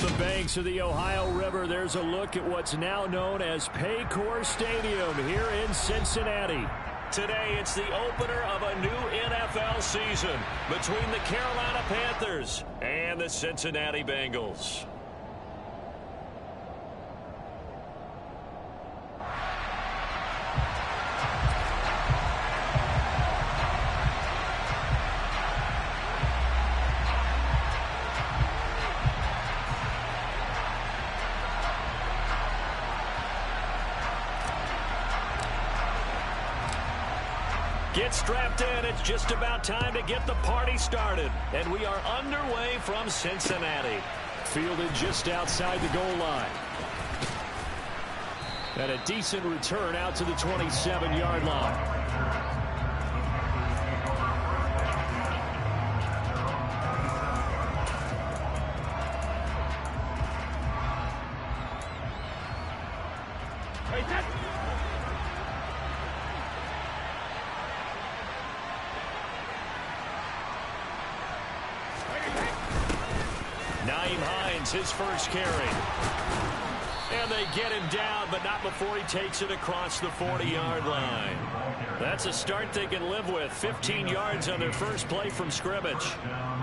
the banks of the Ohio River, there's a look at what's now known as Paycor Stadium here in Cincinnati. Today, it's the opener of a new NFL season between the Carolina Panthers and the Cincinnati Bengals. Get strapped in. It's just about time to get the party started. And we are underway from Cincinnati. Fielded just outside the goal line. And a decent return out to the 27-yard line. His first carry. And they get him down, but not before he takes it across the 40-yard line. That's a start they can live with. 15 yards on their first play from scrimmage.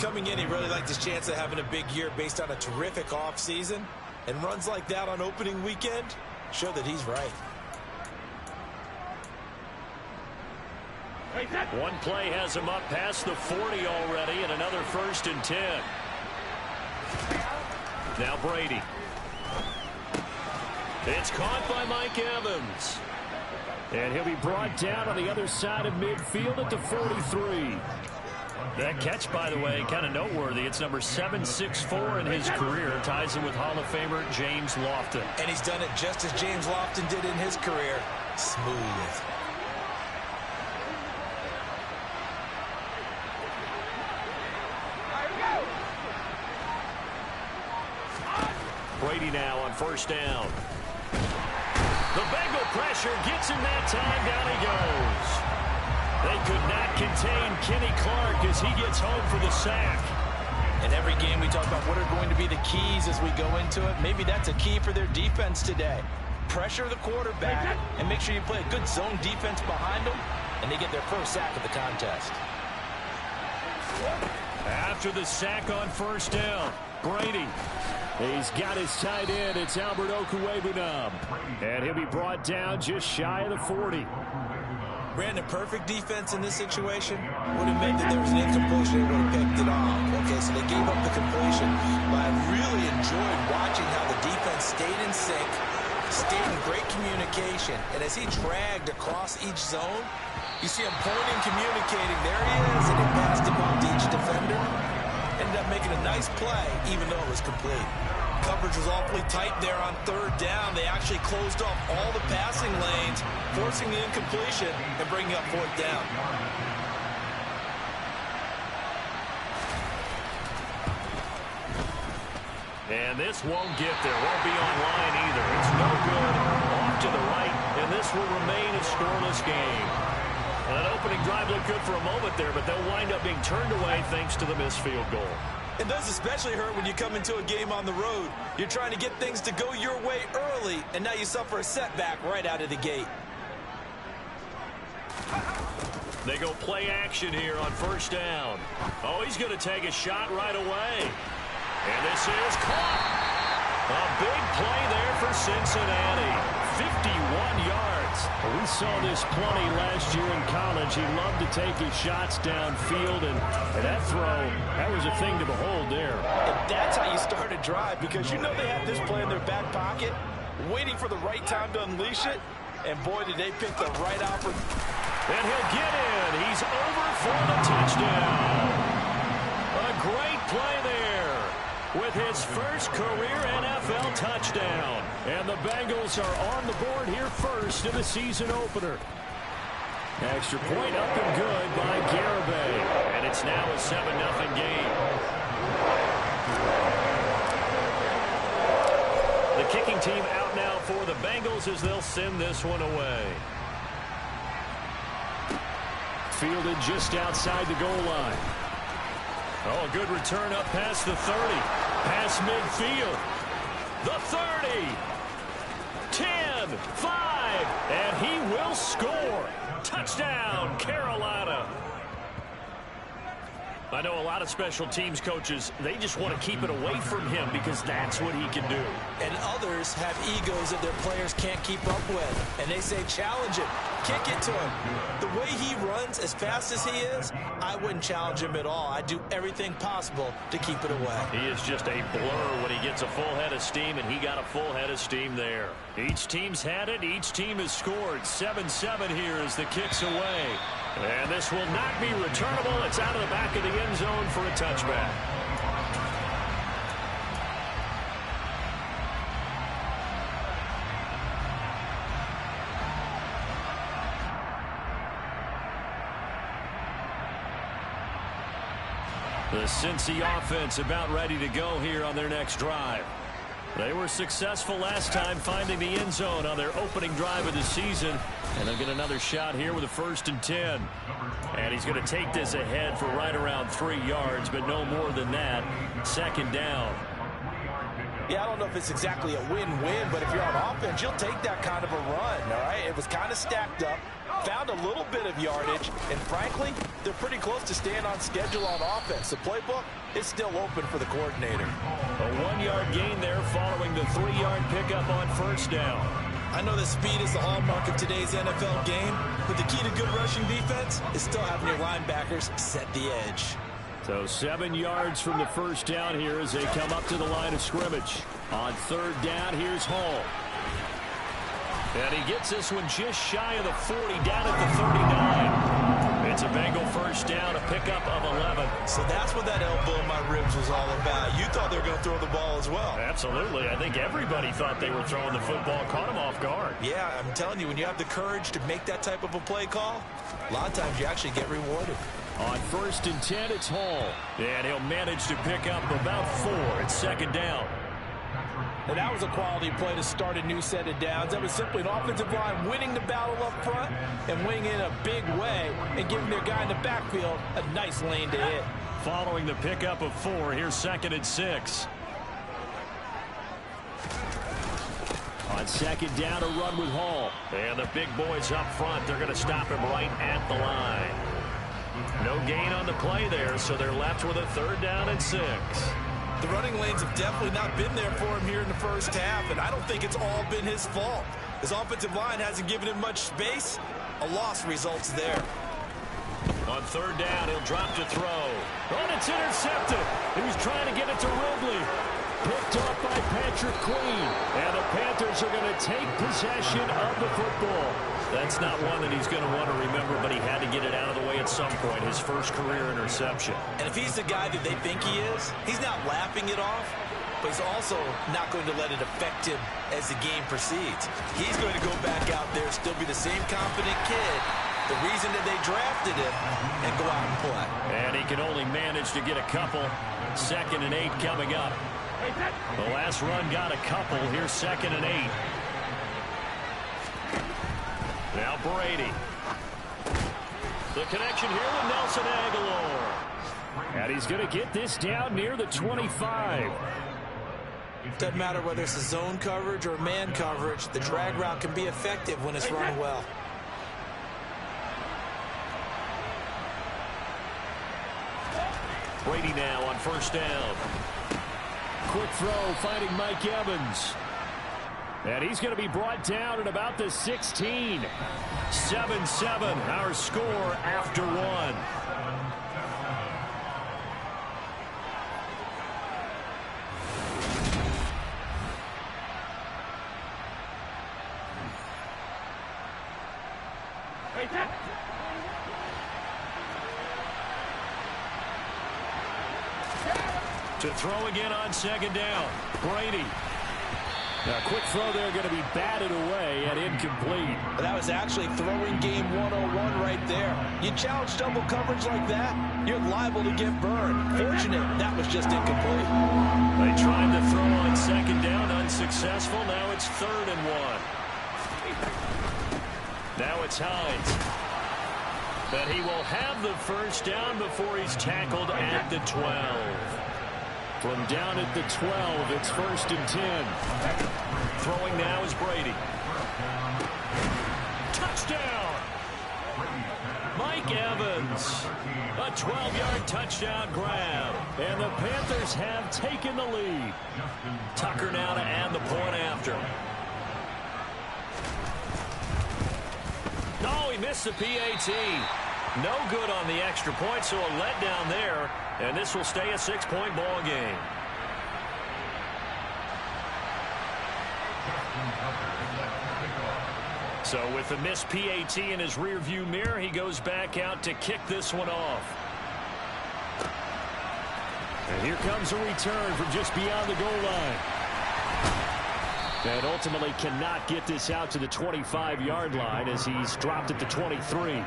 Coming in, he really liked his chance of having a big year based on a terrific offseason. And runs like that on opening weekend show that he's right. One play has him up past the 40 already, and another 1st and 10. Now Brady. It's caught by Mike Evans. And he'll be brought down on the other side of midfield at the 43. That catch, by the way, kind of noteworthy. It's number 764 in his career. Ties him with Hall of Famer James Lofton. And he's done it just as James Lofton did in his career. Smooth. Brady now on 1st down. The Bengal pressure gets him that time. Down he goes. They could not contain Kenny Clark as he gets home for the sack. In every game we talk about what are going to be the keys as we go into it. Maybe that's a key for their defense today. Pressure the quarterback and make sure you play a good zone defense behind them, and they get their first sack of the contest. After the sack on 1st down, Brady. He's got his tight end. It's Albert Okwuegbunam. And he'll be brought down just shy of the 40. Brandon, perfect defense in this situation would have meant that there was an incompletion. They would have picked it off. Okay, so they gave up the completion. But I really enjoyed watching how the defense stayed in sync, stayed in great communication. And as he dragged across each zone, you see him pointing, communicating. There he is, and he passed him off to each defender. Ended up making a nice play, even though it was complete. Coverage was awfully tight there on 3rd down. They actually closed off all the passing lanes, forcing the incompletion and bringing up 4th down. And this won't get there. Won't be online either. It's no good. Off to the right, and this will remain a scoreless game. That opening drive looked good for a moment there, but they'll wind up being turned away thanks to the missed field goal. It does especially hurt when you come into a game on the road. You're trying to get things to go your way early, and now you suffer a setback right out of the gate. They go play action here on 1st down. Oh, he's going to take a shot right away. And this is caught. A big play there for Cincinnati. 51 yards. We saw this plenty last year in college. He loved to take his shots downfield, and that throw, that was a thing to behold there. And that's how you start a drive, because you know they have this play in their back pocket, waiting for the right time to unleash it, and boy, did they pick the right opportunity. And he'll get in. He's over for the touchdown. A great play there with his first career NFL touchdown. And the Bengals are on the board here first in the season opener. Extra point up and good by Garibay. And it's now a 7-0 game. The kicking team out now for the Bengals as they'll send this one away. Fielded just outside the goal line. Oh, a good return up past the 30. Past midfield. The 30. 10, 5, and he will score. Touchdown, Carolina. I know a lot of special teams coaches, they just want to keep it away from him because that's what he can do. And others have egos that their players can't keep up with. And they say, challenge him. Kick it to him. The way he runs as fast as he is, I wouldn't challenge him at all. I'd do everything possible to keep it away. He is just a blur when he gets a full head of steam, and he got a full head of steam there. Each team's had it. Each team has scored. 7-7 here as the kick's away. And this will not be returnable. It's out of the back of the end zone for a touchback. The Cincy offense about ready to go here on their next drive. They were successful last time finding the end zone on their opening drive of the season. And they'll get another shot here with a 1st and 10. And he's going to take this ahead for right around 3 yards, but no more than that. 2nd down. Yeah, I don't know if it's exactly a win-win, but if you're on offense, you'll take that kind of a run, all right? It was kind of stacked up, found a little bit of yardage, and frankly, they're pretty close to staying on schedule on offense. The playbook is still open for the coordinator. A 1-yard gain there following the 3-yard pickup on 1st down. I know that speed is the hallmark of today's NFL game, but the key to good rushing defense is still having your linebackers set the edge. So 7 yards from the 1st down here as they come up to the line of scrimmage. On 3rd down, here's Hall. And he gets this one just shy of the 40, down at the 39. It's a Bengal 1st down, a pickup of 11. So that's what that elbow in my ribs was all about. You thought they were going to throw the ball as well. Absolutely. I think everybody thought they were throwing the football, caught him off guard. Yeah, I'm telling you, when you have the courage to make that type of a play call, a lot of times you actually get rewarded. On 1st and 10, it's Hall. And he'll manage to pick up about 4. It's 2nd down. And that was a quality play to start a new set of downs. That was simply an offensive line winning the battle up front and winning in a big way and giving their guy in the backfield a nice lane to hit. Following the pickup of 4, here's 2nd and 6. On 2nd down, a run with Hall. And the big boys up front, they're going to stop him right at the line. No gain on the play there, so they're left with a 3rd down and 6. The running lanes have definitely not been there for him here in the 1st half, and I don't think it's all been his fault. His offensive line hasn't given him much space. A loss results there. On 3rd down, he'll drop to throw. Oh, it's intercepted. He was trying to get it to Ridley. Picked off by Patrick Queen. And the Panthers are going to take possession of the football. That's not one that he's going to want to remember, but he had to get it out of the way at some point. His first career interception. And if he's the guy that they think he is, he's not laughing it off, but he's also not going to let it affect him as the game proceeds. He's going to go back out there, still be the same confident kid, the reason that they drafted him, and go out and play. And he can only manage to get a couple. 2nd and 8 coming up. The last run got a couple. Here's 2nd and 8. Now Brady. The connection here with Nelson Aguilar. And he's going to get this down near the 25. Doesn't matter whether it's a zone coverage or man coverage. The drag route can be effective when it's run well. Brady now on 1st down. Quick throw finding Mike Evans. And he's going to be brought down at about the 16. 7-7, our score after 1. To throw again on 2nd down. Brady. A quick throw there going to be batted away and incomplete. That was actually throwing game 101 right there. You challenge double coverage like that, you're liable to get burned. Fortunate, that was just incomplete. They tried to throw on 2nd down, unsuccessful. Now it's 3rd and 1. Now it's Hines. But he will have the 1st down before he's tackled at the 12. From down at the 12, it's 1st and 10. Throwing now is Brady. Touchdown! Mike Evans. A 12-yard touchdown grab. And the Panthers have taken the lead. Tucker now to add the point after. No, he missed the PAT. No good on the extra point, so a letdown there. And this will stay a 6-point ball game. So with the missed PAT in his rearview mirror, he goes back out to kick this one off. And here comes a return from just beyond the goal line. And ultimately cannot get this out to the 25-yard line as he's dropped at the 23.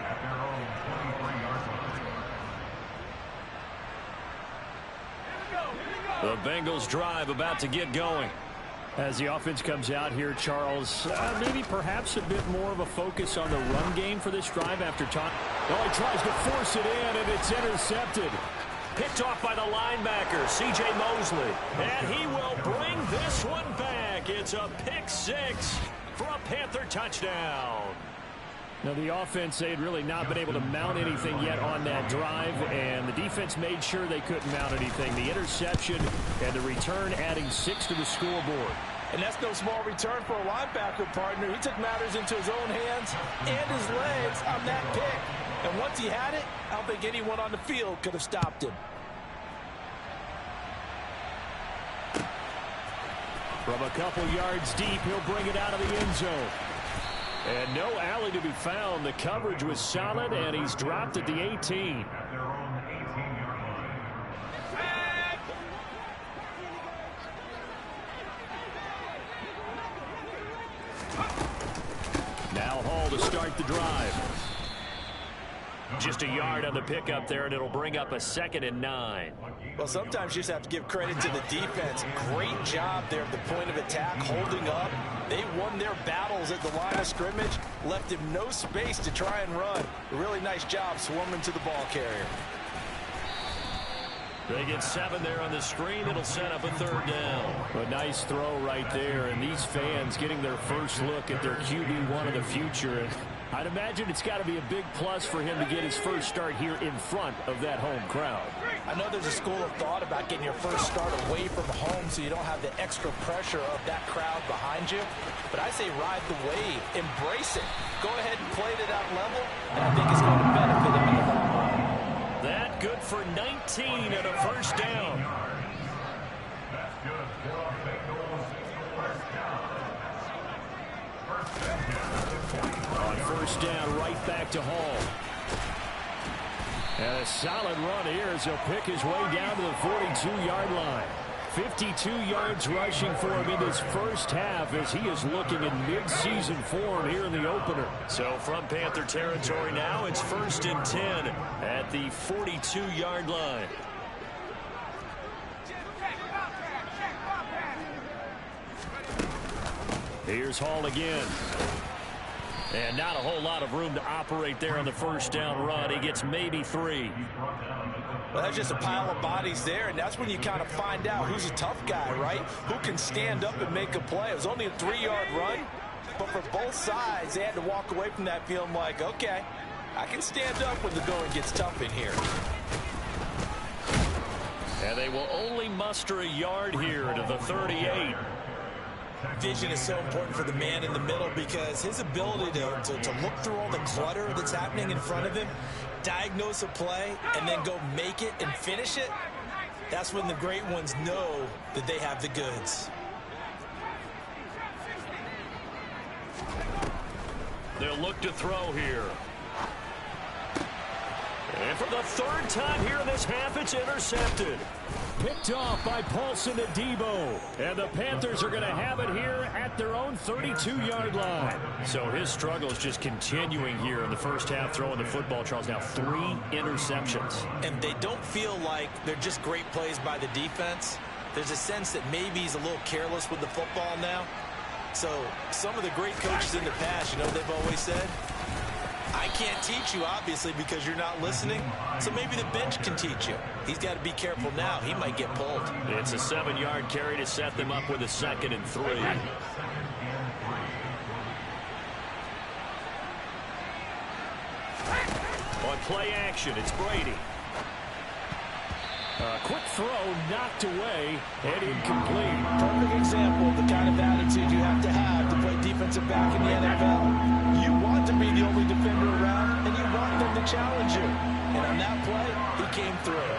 The Bengals drive about to get going. As the offense comes out here, Charles, maybe perhaps a bit more of a focus on the run game for this drive after time. Oh, he tries to force it in, and it's intercepted. Picked off by the linebacker, C.J. Mosley. And he will bring this one back. It's a pick six for a Panther touchdown. Now, the offense, they had really not been able to mount anything yet on that drive, and the defense made sure they couldn't mount anything. The interception and the return adding 6 to the scoreboard. And that's no small return for a linebacker partner. He took matters into his own hands and his legs on that pick. And once he had it, I don't think anyone on the field could have stopped him. From a couple yards deep, he'll bring it out of the end zone. And no alley to be found. The coverage was solid, and he's dropped at the 18. Now Hall to start the drive. Just a yard on the pickup there, and it'll bring up a 2nd and 9. Well, sometimes you just have to give credit to the defense. Great job there at the point of attack, holding up. They won their battles at the line of scrimmage, left him no space to try and run. A really nice job swarming to the ball carrier. They get 7 there on the screen. It'll set up a 3rd down. A nice throw right there, and these fans getting their first look at their QB1 of the future. And I'd imagine it's got to be a big plus for him to get his first start here in front of that home crowd. I know there's a school of thought about getting your first start away from home so you don't have the extra pressure of that crowd behind you. But I say ride the wave, embrace it. Go ahead and play to that level, and I think it's going to benefit him in the long run. That good for 19 and a 1st down. On 1st down, right back to Hall. And a solid run here as he'll pick his way down to the 42-yard line. 52 yards rushing for him in his first half as he is looking in mid-season form here in the opener. So from Panther territory now, it's 1st and 10 at the 42-yard line. Here's Hall again. And not a whole lot of room to operate there on the 1st down run. He gets maybe 3. Well, that's just a pile of bodies there, and that's when you kind of find out who's a tough guy, right? Who can stand up and make a play. It was only a 3-yard run, but for both sides, they had to walk away from that feeling like, okay, I can stand up when the going gets tough in here. And they will only muster a yard here to the 38. Vision is so important for the man in the middle because his ability to look through all the clutter that's happening in front of him, diagnose a play, and then go make it and finish it, that's when the great ones know that they have the goods. They'll look to throw here. And for the 3rd time here in this half, it's intercepted. Picked off by Paulson Adebo. And the Panthers are going to have it here at their own 32-yard line. So his struggle is just continuing here in the first half, throwing the football. Charles, now 3 interceptions. And they don't feel like they're just great plays by the defense. There's a sense that maybe he's a little careless with the football now. So some of the great coaches in the past, you know what they've always said? I can't teach you, obviously, because you're not listening. So maybe the bench can teach you. He's got to be careful now. He might get pulled. It's a 7-yard carry to set them up with a 2nd and 3. On play action, it's Brady. A quick throw knocked away and incomplete. Perfect example of the kind of attitude you have to play defensive back in the NFL. You want to be the only defender around, and you want them to challenge you. And on that play, he came through.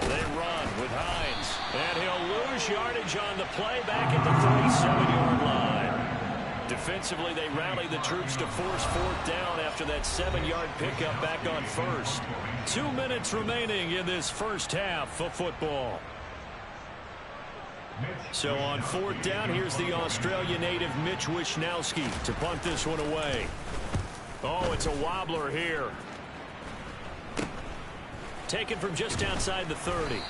They run with Hines. And he'll lose yardage on the play back at the 37-yard line. Defensively, they rally the troops to force 4th down after that 7-yard pickup back on 1st. 2 minutes remaining in this first half of football. So on 4th down, here's the Australia native Mitch Wishnowsky to punt this one away. Oh, it's a wobbler here. Taken from just outside the 30.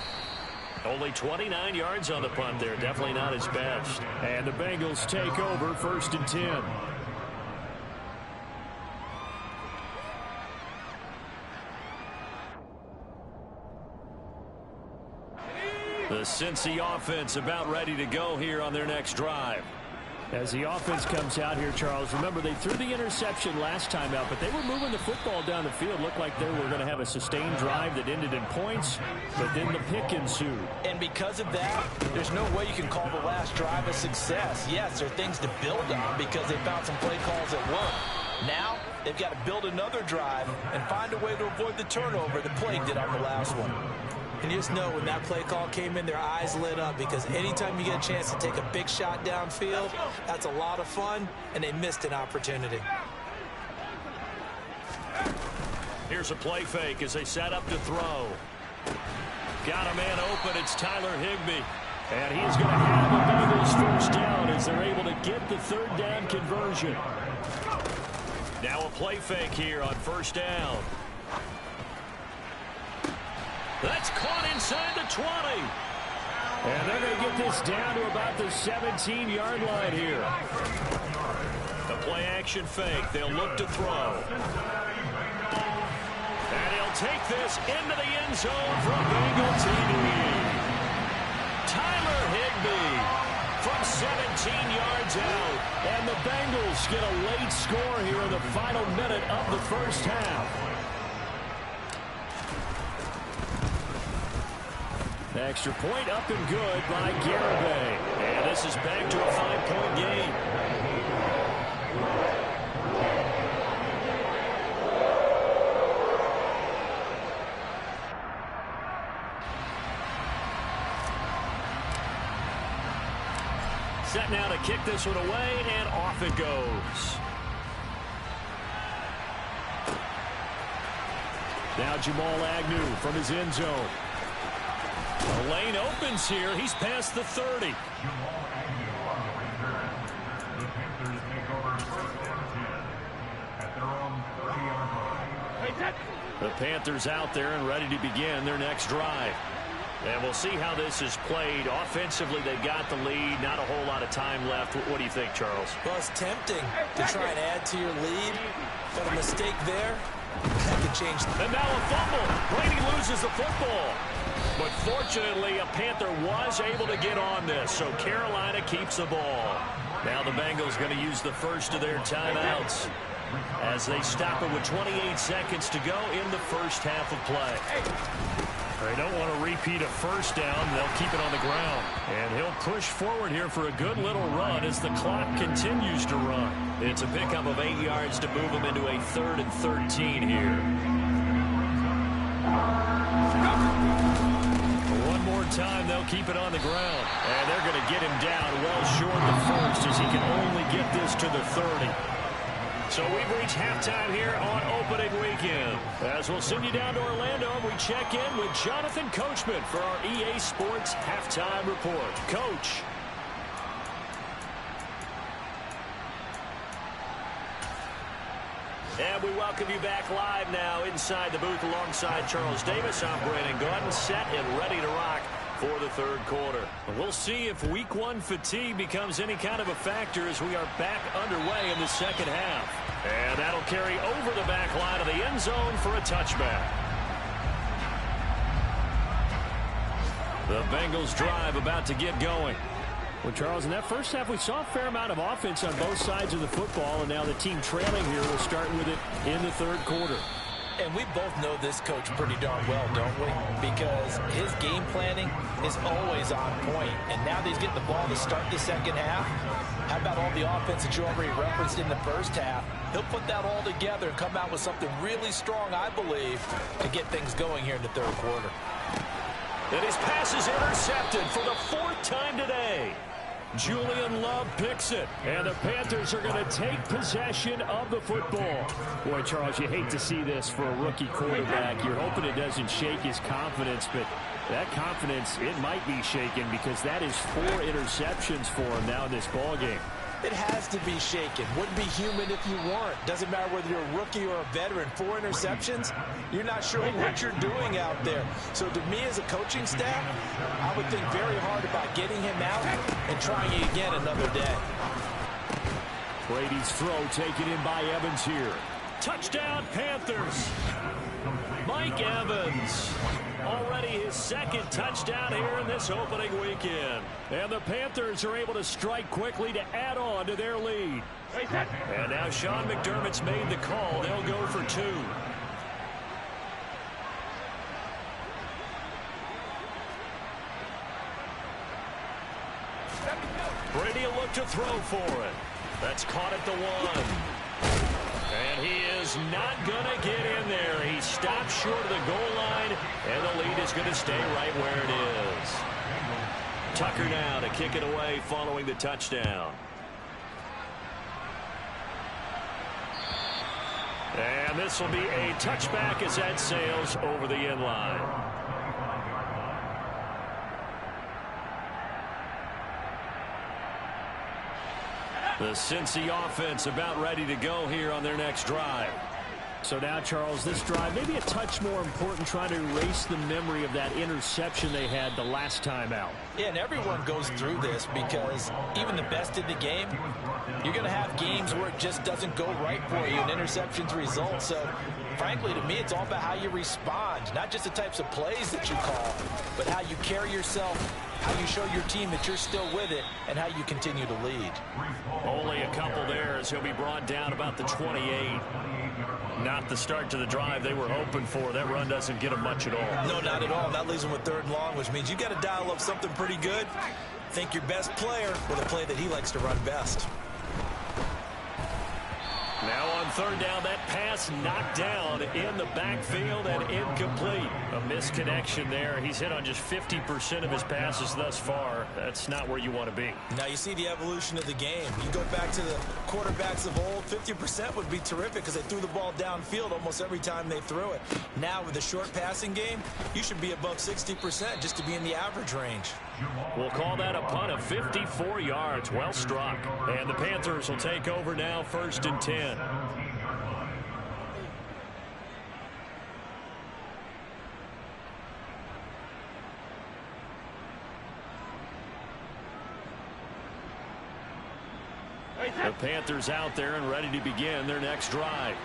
Only 29 yards on the punt there. Definitely not his best. And the Bengals take over 1st and 10. The Cincy offense about ready to go here on their next drive. As the offense comes out here, Charles, remember they threw the interception last time out, but they were moving the football down the field. Looked like they were going to have a sustained drive that ended in points, but then the pick ensued. And because of that, there's no way you can call the last drive a success. Yes, there are things to build on because they found some play calls that work. Now, they've got to build another drive and find a way to avoid the turnover the Plague did on the last one. And you just know when that play call came in, their eyes lit up because anytime you get a chance to take a big shot downfield, that's a lot of fun, and they missed an opportunity. Here's a play fake as they set up to throw. Got a man open. It's Tyler Higbee. And he's going to have the Bengals first down as they're able to get the 3rd down conversion. Now a play fake here on 1st down. That's caught inside the 20. And they're going to get this down to about the 17-yard line here. The play action fake. They'll look to throw. And he'll take this into the end zone from Bengal TV. Tyler Higbee from 17 yards out. And the Bengals get a late score here in the final minute of the first half. Extra point up and good by Garibay. And this is back to a 5-point game. Set now to kick this one away, and off it goes. Now Jamal Agnew from his end zone. The lane opens here. He's past the 30. The Panthers out there and ready to begin their next drive. And we'll see how this is played. Offensively, they've got the lead. Not a whole lot of time left. What do you think, Charles? Well, it's tempting to try and add to your lead, but a mistake there, that could change. And now a fumble. Brady loses the football. But fortunately, a Panther was able to get on this, so Carolina keeps the ball. Now the Bengals going to use the first of their timeouts as they stop it with 28 seconds to go in the first half of play. They don't want to repeat a first down. They'll keep it on the ground. And he'll push forward here for a good little run as the clock continues to run. It's a pickup of 8 yards to move him into a 3rd and 13 here. One more time, they'll keep it on the ground. And they're going to get him down well short of the first as he can only get this to the 30. So we've reached halftime here on opening weekend. As we'll send you down to Orlando, we check in with Jonathan Coachman for our EA Sports Halftime Report. Coach. And we welcome you back live now inside the booth alongside Charles Davis. I'm Brandon Gordon, set and ready to rock for the third quarter. We'll see if week one fatigue becomes any kind of a factor as we are back underway in the second half. And that'll carry over the back line of the end zone for a touchback. The Bengals drive about to get going. Well, Charles, in that first half, we saw a fair amount of offense on both sides of the football, and now the team trailing here will start with it in the third quarter. And we both know this coach pretty darn well, don't we? Because his game planning is always on point. And now that he's getting the ball to start the second half, how about all the offense that you already referenced in the first half? He'll put that all together and come out with something really strong, I believe, to get things going here in the third quarter. And his pass is intercepted for the fourth time today. Julian Love picks it, and the Panthers are going to take possession of the football. Boy, Charles, you hate to see this for a rookie quarterback. You're hoping it doesn't shake his confidence, but that confidence, it might be shaken because that is 4 interceptions for him now in this ballgame. It has to be shaken. Wouldn't be human if you weren't. Doesn't matter whether you're a rookie or a veteran. 4 interceptions, you're not sure what you're doing out there. So to me as a coaching staff, I would think very hard about getting him out and trying it again another day. Brady's throw taken in by Evans here. Touchdown, Panthers. Mike Evans. Already his second touchdown here in this opening weekend. And the Panthers are able to strike quickly to add on to their lead. And now Sean McDermott's made the call. They'll go for 2. Brady will look to throw for it. That's caught at the 1. And he is not going to get in there. He stopped short of the goal line, and the lead is going to stay right where it is. Tucker now to kick it away following the touchdown. And this will be a touchback as that sails over the end line. The Cincy offense about ready to go here on their next drive. So now, Charles, this drive maybe a touch more important, trying to erase the memory of that interception they had the last time out. Yeah, and everyone goes through this because even the best in the game, you're going to have games where it just doesn't go right for you and interceptions result. So, frankly, to me, it's all about how you respond, not just the types of plays that you call, but how you carry yourself, how you show your team that you're still with it, and how you continue to lead. Only a couple there as he'll be brought down about the 28. Not the start to the drive they were hoping for. That run doesn't get them much at all. No, not at all. That leaves them with 3rd and long, which means you got to dial up something pretty good. Think your best player with a play that he likes to run best. Now on 3rd down, that pass knocked down in the backfield and incomplete. A misconnection there. He's hit on just 50% of his passes thus far. That's not where you want to be. Now you see the evolution of the game. You go back to the quarterbacks of old, 50% would be terrific because they threw the ball downfield almost every time they threw it. Now with the short passing game, you should be above 60% just to be in the average range. We'll call that a punt of 54 yards. Well struck. And the Panthers will take over now, 1st and 10. The Panthers out there and ready to begin their next drive.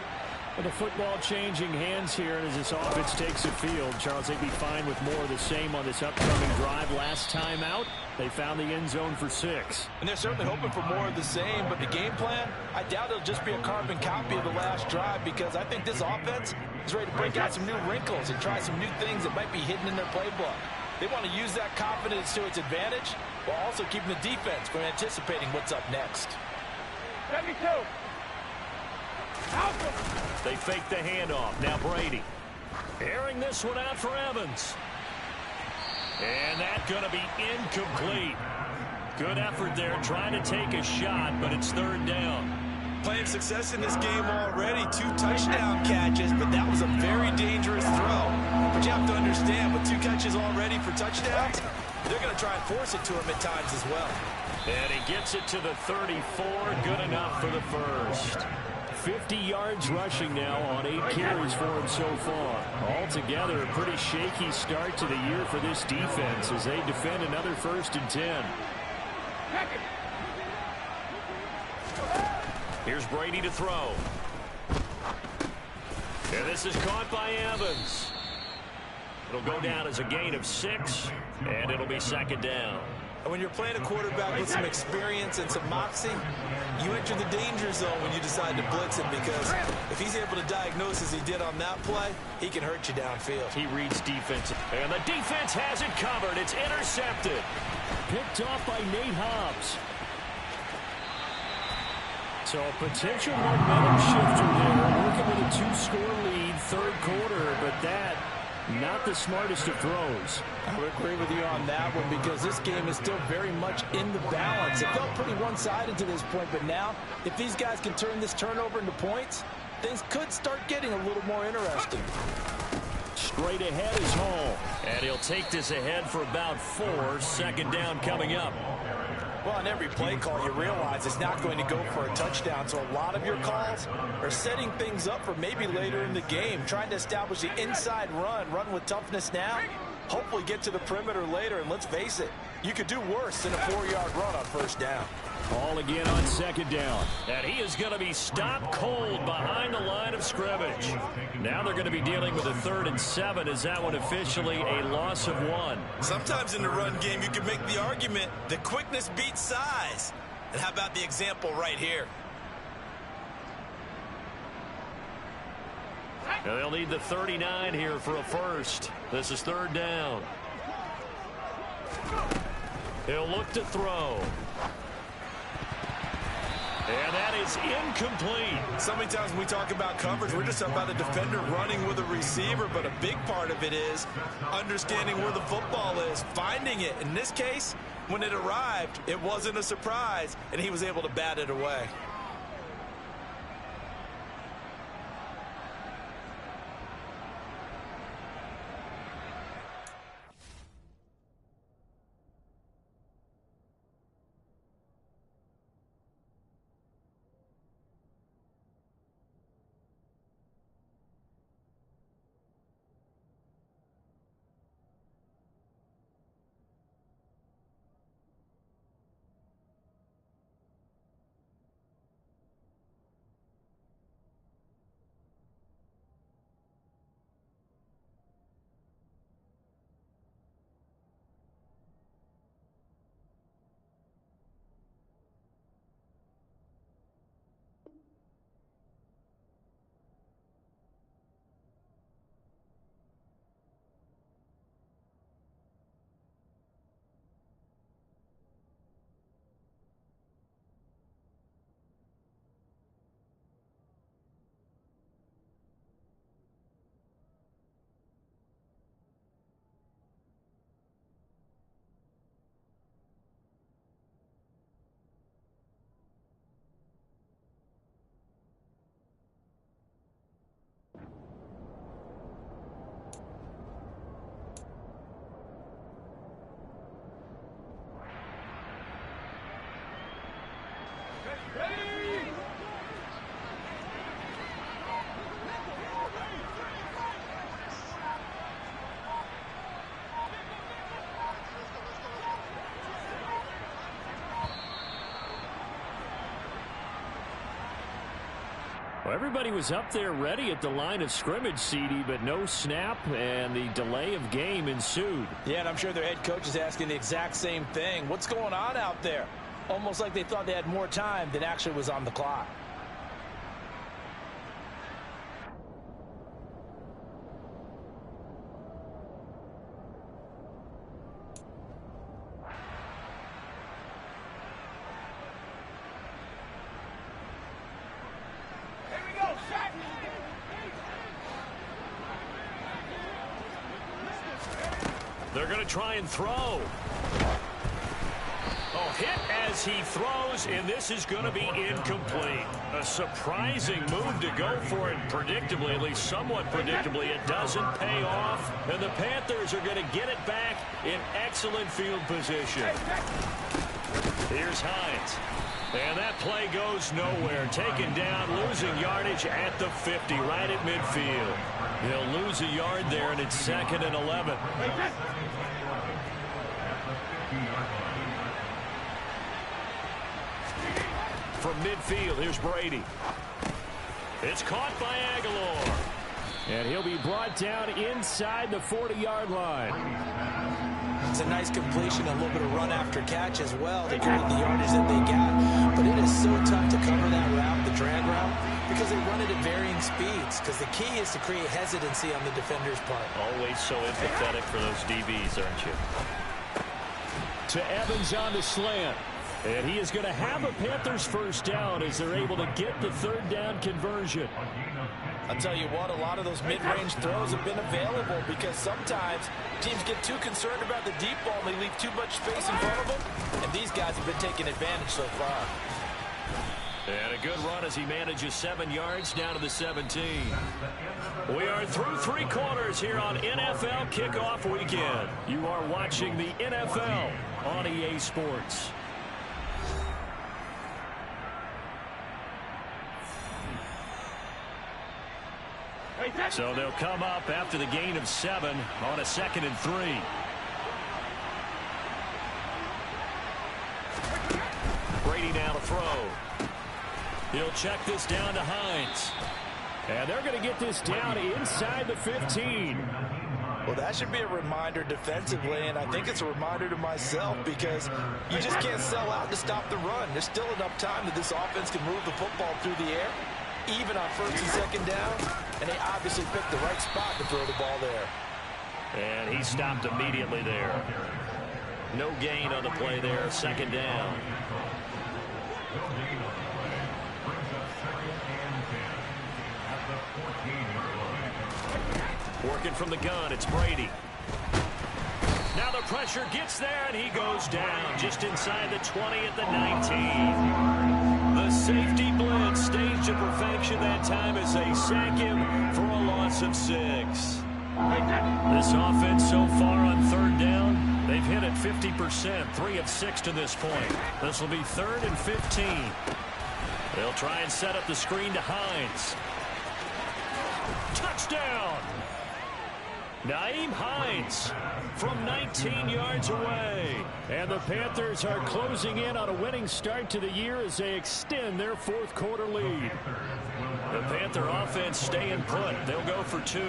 With the football changing hands here, and as this offense takes the field, Charles, they'd be fine with more of the same on this upcoming drive. Last time out, they found the end zone for 6. And they're certainly hoping for more of the same, but the game plan, I doubt it'll just be a carbon copy of the last drive because I think this offense is ready to break out some new wrinkles and try some new things that might be hidden in their playbook. They want to use that confidence to its advantage while also keeping the defense from anticipating what's up next. 72. They fake the handoff. Now Brady. Airing this one out for Evans. And that's going to be incomplete. Good effort there trying to take a shot, but it's 3rd down. Playing success in this game already. 2 touchdown catches, but that was a very dangerous throw. But you have to understand, with 2 catches already for touchdowns, they're going to try and force it to him at times as well. And he gets it to the 34. Good enough for the first. 50 yards rushing now on 8 carries for him so far. Altogether, a pretty shaky start to the year for this defense as they defend another 1st and 10. Here's Brady to throw. And this is caught by Evans. It'll go down as a gain of 6, and it'll be 2nd down. And when you're playing a quarterback with some experience and some moxie, you enter the danger zone when you decide to blitz him, because if he's able to diagnose as he did on that play, he can hurt you downfield. He reads defense, and the defense has it covered. It's intercepted. Picked off by Nate Hobbs. So a potential momentum shifter there, working with a 2-score lead, 3rd quarter, but that not the smartest of throws. I would agree with you on that one, because this game is still very much in the balance. It felt pretty one-sided to this point, but now if these guys can turn this turnover into points, things could start getting a little more interesting. Straight ahead is Hall. And he'll take this ahead for about 4. 2nd down coming up. Well, on every play call, you realize it's not going to go for a touchdown, so a lot of your calls are setting things up for maybe later in the game, trying to establish the inside run with toughness now, hopefully get to the perimeter later, and let's face it, you could do worse than a 4-yard run on 1st down. Ball again on 2nd down. And he is going to be stopped cold behind the line of scrimmage. Now they're going to be dealing with a 3rd and 7. Is that one officially a loss of 1? Sometimes in the run game, you can make the argument that quickness beats size. And how about the example right here? And they'll need the 39 here for a 1st. This is 3rd down. He'll look to throw. And that is incomplete. So many times when we talk about coverage, we're just talking about a defender running with a receiver, but a big part of it is understanding where the football is, finding it. In this case, when it arrived, it wasn't a surprise, and he was able to bat it away. Well, everybody was up there ready at the line of scrimmage, CD, but no snap, and the delay of game ensued. Yeah, and I'm sure their head coach is asking the exact same thing. What's going on out there? Almost like they thought they had more time than actually was on the clock. They're going to try and throw. Oh, hit as he throws, and this is going to be incomplete. A surprising move to go for it predictably, at least somewhat predictably. It doesn't pay off, and the Panthers are going to get it back in excellent field position. Here's Hines. And that play goes nowhere. Taken down, losing yardage at the 50, right at midfield. He'll lose a yard there, and it's 2nd and 11. From midfield, here's Brady. It's caught by Aguilar. And he'll be brought down inside the 40-yard line. It's a nice completion, a little bit of run after catch as well to get the yardage that they got. But it is so tough to cover that route, the drag route, because they run it at varying speeds. Because the key is to create hesitancy on the defender's part. Always so empathetic for those DBs, aren't you? To Evans on the slant. And he is going to have a Panthers first down as they're able to get the 3rd down conversion. I'll tell you what, a lot of those mid-range throws have been available because sometimes teams get too concerned about the deep ball and they leave too much space in front of them. And these guys have been taking advantage so far. And a good run as he manages 7 yards down to the 17. We are through 3 quarters here on NFL Kickoff Weekend. You are watching the NFL on EA Sports. So they'll come up after the gain of 7 on a 2nd and 3. Brady now to throw. He'll check this down to Hines. And they're going to get this down inside the 15. Well, that should be a reminder defensively, and I think it's a reminder to myself because you just can't sell out to stop the run. There's still enough time that this offense can move the football through the air, even on 1st and 2nd down, and they obviously picked the right spot to throw the ball there. And he stopped immediately there. No gain on the play there, 2nd down. Working from the gun, it's Brady. Now the pressure gets there, and he goes down just inside the 20 at the 19. The safety blitz staged to perfection that time as they sack him for a loss of 6. This offense so far on 3rd down, they've hit it 50%, 3 of 6 to this point. This will be 3rd and 15. They'll try and set up the screen to Hines. Touchdown! Nyheim Hines from 19 yards away. And the Panthers are closing in on a winning start to the year as they extend their 4th quarter lead. The Panther offense staying put. They'll go for 2.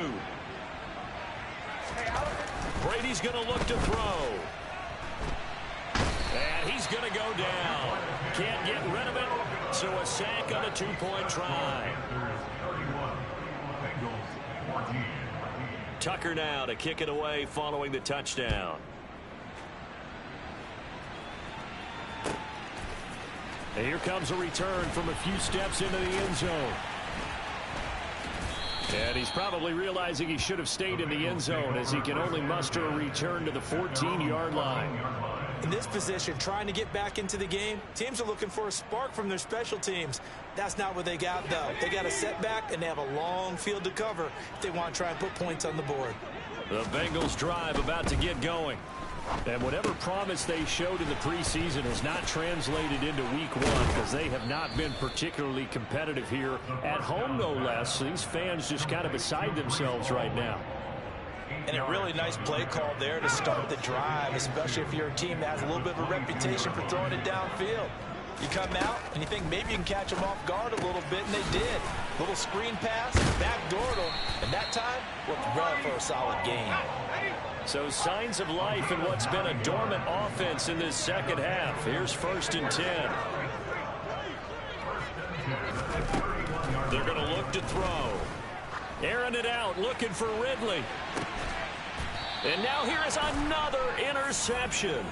Brady's going to look to throw. And he's going to go down. Can't get rid of it. So a sack on a 2-point try. Tucker now to kick it away following the touchdown. And here comes a return from a few steps into the end zone. And he's probably realizing he should have stayed in the end zone as he can only muster a return to the 14-yard line. In this position, trying to get back into the game, teams are looking for a spark from their special teams. That's not what they got, though. They got a setback, and they have a long field to cover if they want to try and put points on the board. The Bengals drive about to get going. And whatever promise they showed in the preseason has not translated into week 1 because they have not been particularly competitive here at home, no less. These fans just kind of beside themselves right now. And a really nice play call there to start the drive, especially if you're a team that has a little bit of a reputation for throwing it downfield. You come out and you think maybe you can catch them off guard a little bit, and they did. Little screen pass, backdoored them, and that time looked well for a solid gain. So signs of life in what's been a dormant offense in this 2nd half. Here's 1st and 10. They're going to look to throw. Airing it out, looking for Ridley. And now here is another interception.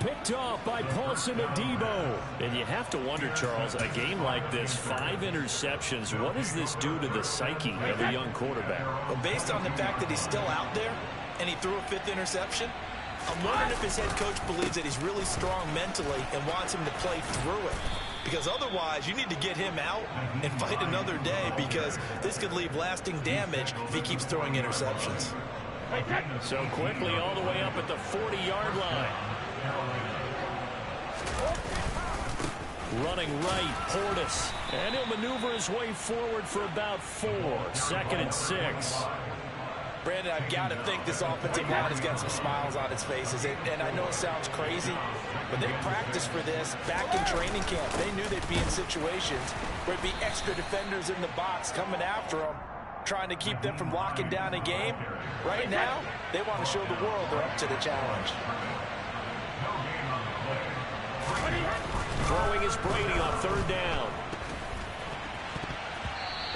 Picked off by Paulson Adebo. And you have to wonder, Charles, a game like this, 5 interceptions, what does this do to the psyche of a young quarterback? Well, based on the fact that he's still out there and he threw a 5th interception, I'm wondering if his head coach believes that he's really strong mentally and wants him to play through it. Because otherwise, you need to get him out and fight another day because this could leave lasting damage if he keeps throwing interceptions. So quickly all the way up at the 40-yard line. Running right, Portis. And he'll maneuver his way forward for about 4. 2nd and 6. Brandon, I've got to think this offensive line has got some smiles on its faces. And I know it sounds crazy, but they practiced for this back in training camp. They knew they'd be in situations where there'd be extra defenders in the box coming after them, trying to keep them from locking down a game. Right now, they want to show the world they're up to the challenge. Throwing is Brady on 3rd down.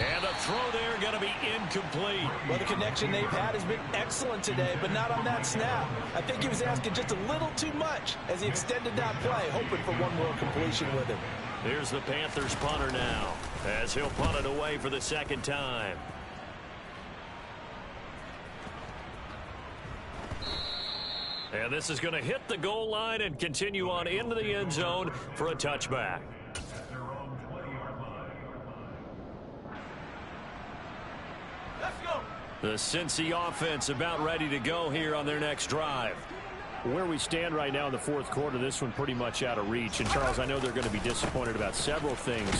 And the throw there going to be incomplete. Well, the connection they've had has been excellent today, but not on that snap. I think he was asking just a little too much as he extended that play, hoping for one more completion with him. Here's the Panthers punter now, as he'll punt it away for the 2nd time. And this is going to hit the goal line and continue on into the end zone for a touchback. The Cincy offense about ready to go here on their next drive. Where we stand right now in the 4th quarter, this one pretty much out of reach. And, Charles, I know they're going to be disappointed about several things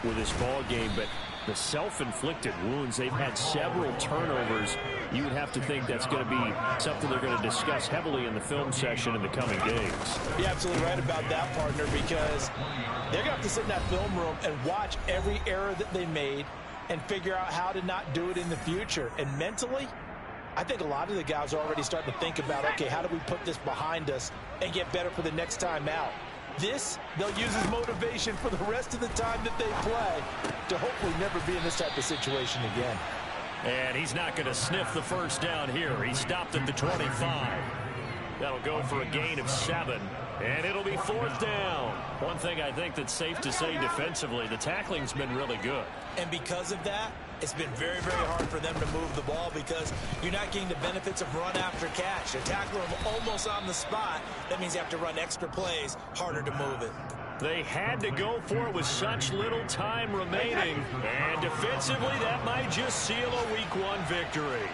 with this ball game, but the self-inflicted wounds, they've had several turnovers. You would have to think that's going to be something they're going to discuss heavily in the film session in the coming days. You're absolutely right about that, partner, because they're going to have to sit in that film room and watch every error that they made and figure out how to not do it in the future. And mentally, I think a lot of the guys are already starting to think about, okay, how do we put this behind us and get better for the next time out? This, they'll use as motivation for the rest of the time that they play to hopefully never be in this type of situation again. And he's not going to sniff the 1st down here. He stopped at the 25. That'll go for a gain of 7. And it'll be 4th down. One thing I think that's safe to say defensively, the tackling's been really good. And because of that, it's been very, very hard for them to move the ball because you're not getting the benefits of run after catch. They're tackling them almost on the spot. That means you have to run extra plays, harder to move it. They had to go for it with such little time remaining. And defensively, that might just seal a Week 1 victory.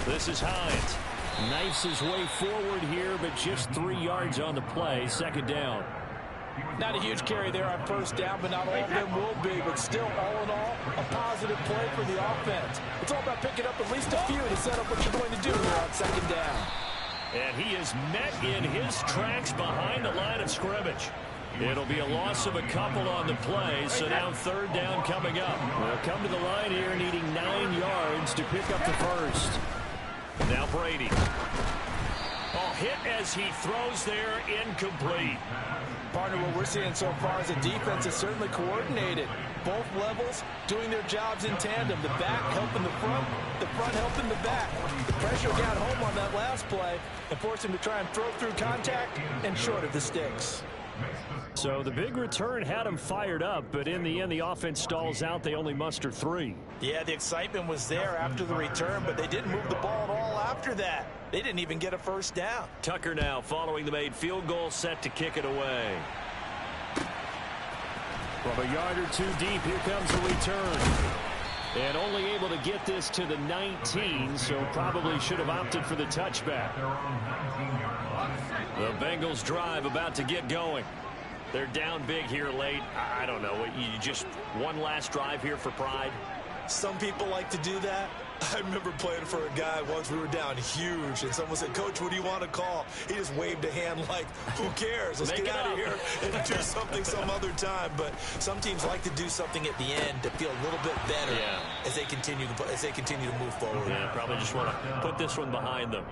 This is Hines. Knifes his way forward here, but just 3 yards on the play. 2nd down. Not a huge carry there on 1st down, but not all of them will be. But still, all in all, a positive play for the offense. It's all about picking up at least a few to set up what you're going to do here on 2nd down. And he is met in his tracks behind the line of scrimmage. It'll be a loss of a couple on the play, so now 3rd down coming up. They'll come to the line here needing 9 yards to pick up the 1st. Now Brady. Oh, hit as he throws there, incomplete. Partner, what we're seeing so far is the defense is certainly coordinated. Both levels doing their jobs in tandem. The back helping the front helping the back. The pressure got home on that last play and forced him to try and throw through contact and short of the sticks. So the big return had him fired up, but in the end, the offense stalls out. They only muster 3. Yeah, the excitement was there after the return, but they didn't move the ball at all after that. They didn't even get a 1st down. Tucker now following the made field goal, set to kick it away. From a yard or 2 deep, here comes the return. And only able to get this to the 19, so probably should have opted for the touchback. The Bengals drive about to get going. They're down big here late. I don't know. You just one last drive here for pride? Some people like to do that. I remember playing for a guy once. We were down huge, and someone said, "Coach, what do you want to call?" He just waved a hand like, who cares? Let's get out of here and do something some other time. But some teams like to do something at the end to feel a little bit better as they continue to move forward. Yeah, probably just want to put this one behind them.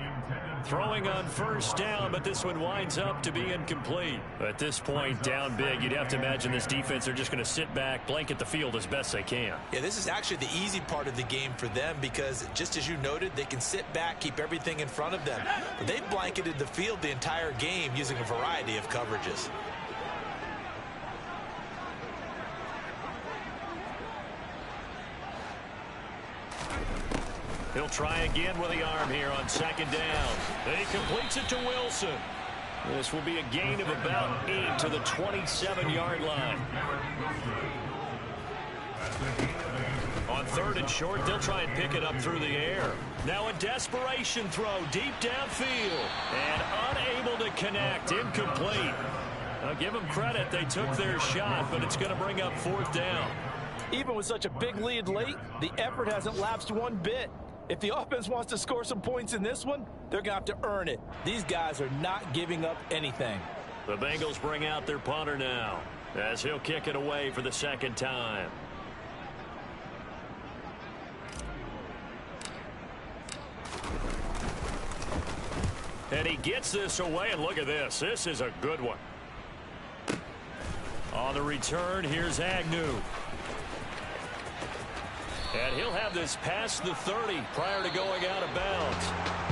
Throwing on 1st down, but this one winds up to be incomplete. At this point, down big, you'd have to imagine this defense are just going to sit back, blanket the field as best they can. Yeah, this is actually the easy part of the game for them because, just as you noted, they can sit back, keep everything in front of them. But they've blanketed the field the entire game using a variety of coverages. He'll try again with the arm here on 2nd down. And he completes it to Wilson. This will be a gain of about 8 to the 27-yard line. On 3rd and short, they'll try and pick it up through the air. Now a desperation throw deep downfield. And unable to connect. Incomplete. Now give them credit. They took their shot, but it's going to bring up 4th down. Even with such a big lead late, the effort hasn't lapsed one bit. If the offense wants to score some points in this one, they're going to have to earn it. These guys are not giving up anything. The Bengals bring out their punter now, as he'll kick it away for the 2nd time. And he gets this away, and look at this. This is a good one. On the return, here's Agnew. And he'll have this past the 30 prior to going out of bounds.